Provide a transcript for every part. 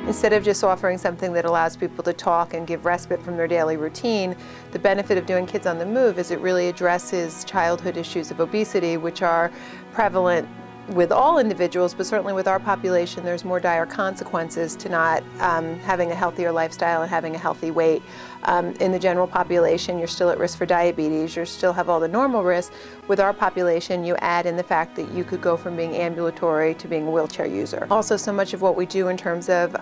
Instead of just offering something that allows people to talk and give respite from their daily routine, the benefit of doing Kids on the Move is it really addresses childhood issues of obesity, which are prevalent with all individuals, but certainly with our population, there's more dire consequences to not having a healthier lifestyle and having a healthy weight. In the general population, you're still at risk for diabetes, you still have all the normal risks. With our population, you add in the fact that you could go from being ambulatory to being a wheelchair user. Also, so much of what we do in terms of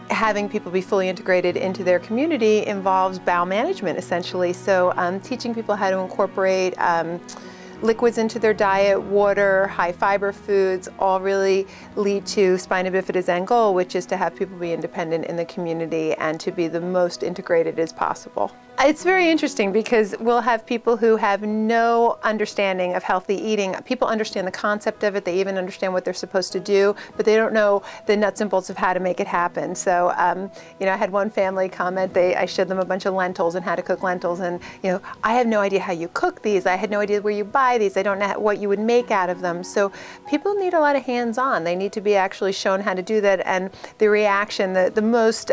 having people be fully integrated into their community involves bowel management, essentially. So teaching people how to incorporate liquids into their diet, water, high fiber foods, all really lead to Spina Bifida's end goal, which is to have people be independent in the community and to be the most integrated as possible. It's very interesting because we'll have people who have no understanding of healthy eating. People understand the concept of it, they even understand what they're supposed to do, but they don't know the nuts and bolts of how to make it happen. So, you know, I had one family comment, I showed them a bunch of lentils and how to cook lentils, and, you know, I have no idea how you cook these, I had no idea where you buy these, I don't know what you would make out of them. So people need a lot of hands-on. They need to be actually shown how to do that, and the reaction, the most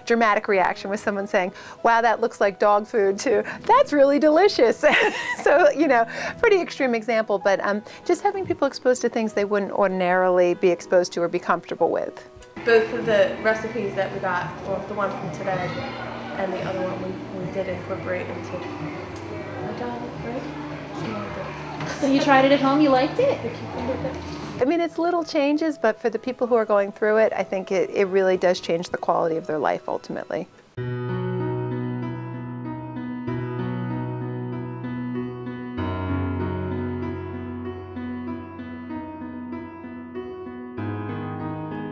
dramatic reaction was someone saying, wow, that looks like dog food, to that's really delicious. So, you know, pretty extreme example, but just having people exposed to things they wouldn't ordinarily be exposed to or be comfortable with. Both of the recipes that we got, well, the one from today and the other one we did incorporate into our diet, right? So you tried it at home, you liked it? I mean, it's little changes, but for the people who are going through it, I think it really does change the quality of their life ultimately.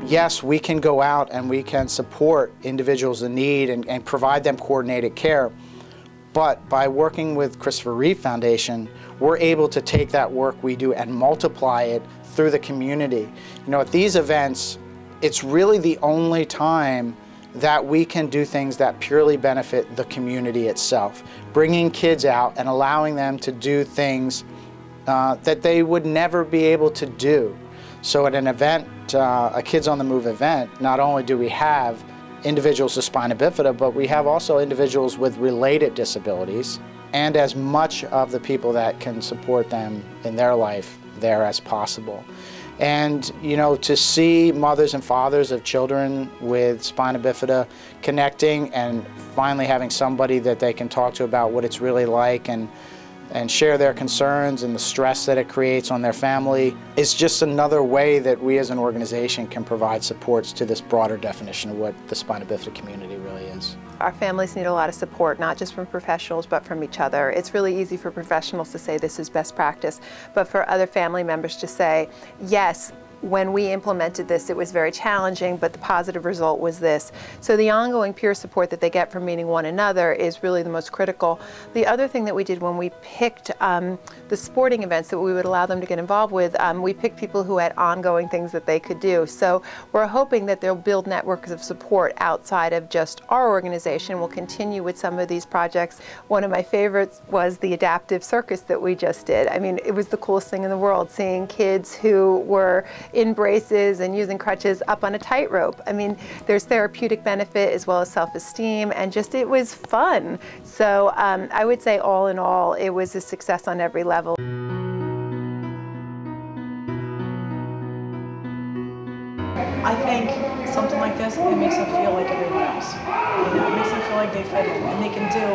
Yes, we can go out and we can support individuals in need and provide them coordinated care, but by working with Christopher Reeve Foundation, we're able to take that work we do and multiply it through the community. You know, at these events, it's really the only time that we can do things that purely benefit the community itself. Bringing kids out and allowing them to do things that they would never be able to do. So at an event, a Kids on the Move event, not only do we have individuals with spina bifida, but we have also individuals with related disabilities, and as much of the people that can support them in their life there as possible. And, you know, to see mothers and fathers of children with spina bifida connecting and finally having somebody that they can talk to about what it's really like and share their concerns and the stress that it creates on their family is just another way that we as an organization can provide supports to this broader definition of what the spina bifida community really is. Our families need a lot of support, not just from professionals, but from each other. It's really easy for professionals to say this is best practice, but for other family members to say, yes, when we implemented this, it was very challenging, but the positive result was this. So the ongoing peer support that they get from meeting one another is really the most critical. The other thing that we did when we picked the sporting events that we would allow them to get involved with, we picked people who had ongoing things that they could do. So we're hoping that they'll build networks of support outside of just our organization. We'll continue with some of these projects. One of my favorites was the adaptive circus that we just did. I mean, it was the coolest thing in the world, seeing kids who were in braces and using crutches up on a tightrope. I mean, there's therapeutic benefit as well as self-esteem, and just it was fun. So I would say all in all, it was a success on every level. I think something like this, it makes them feel like everyone else. You know, it makes them feel like they fit in and they can do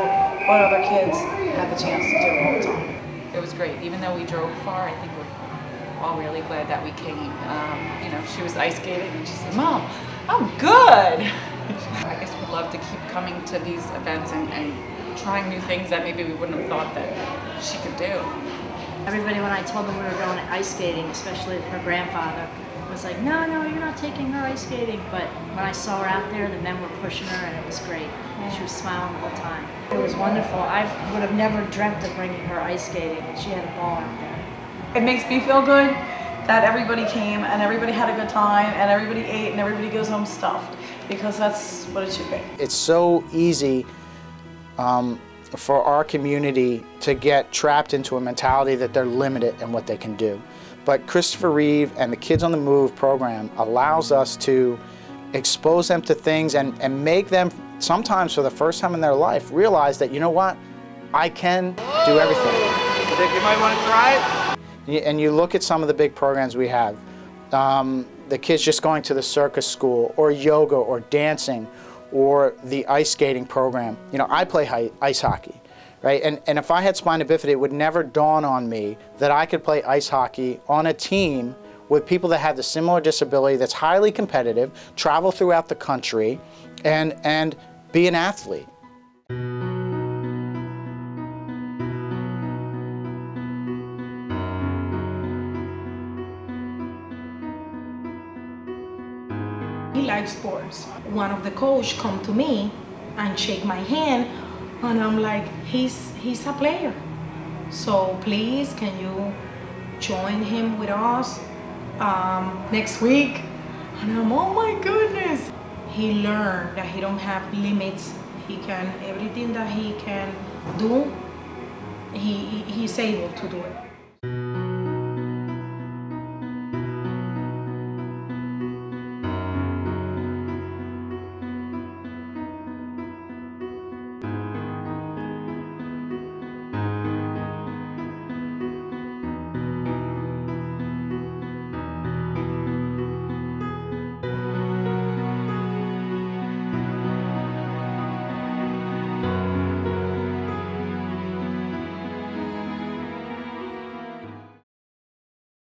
what other kids have a chance to do all the time. It was great. Even though we drove far, I think we're all really glad that we came. You know, she was ice skating and she said, "Mom, I'm good." I guess we'd love to keep coming to these events and trying new things that maybe we wouldn't have thought that she could do. Everybody, when I told them we were going ice skating, especially her grandfather, was like, no, you're not taking her ice skating. But when I saw her out there, the men were pushing her and it was great. She was smiling the whole time. It was wonderful. I would have never dreamt of bringing her ice skating, and she had a ball out there. It makes me feel good that everybody came and everybody had a good time and everybody ate and everybody goes home stuffed, because that's what it should be. It's so easy for our community to get trapped into a mentality that they're limited in what they can do. But Christopher Reeve and the Kids on the Move program allows us to expose them to things, and make them, sometimes for the first time in their life, realize that, you know what, I can do everything. You think you might want to try it? And you look at some of the big programs we have, the kids just going to the circus school, or yoga, or dancing, or the ice skating program. You know, I play ice hockey, right? And if I had spina bifida, it would never dawn on me that I could play ice hockey on a team with people that have the similar disability, that's highly competitive, travel throughout the country, and be an athlete. He likes sports. One of the coach come to me and shake my hand, and I'm like, he's a player. So please, can you join him with us next week? And I'm, oh my goodness. He learned that he don't have limits. He can, everything that he can do, he's able to do it.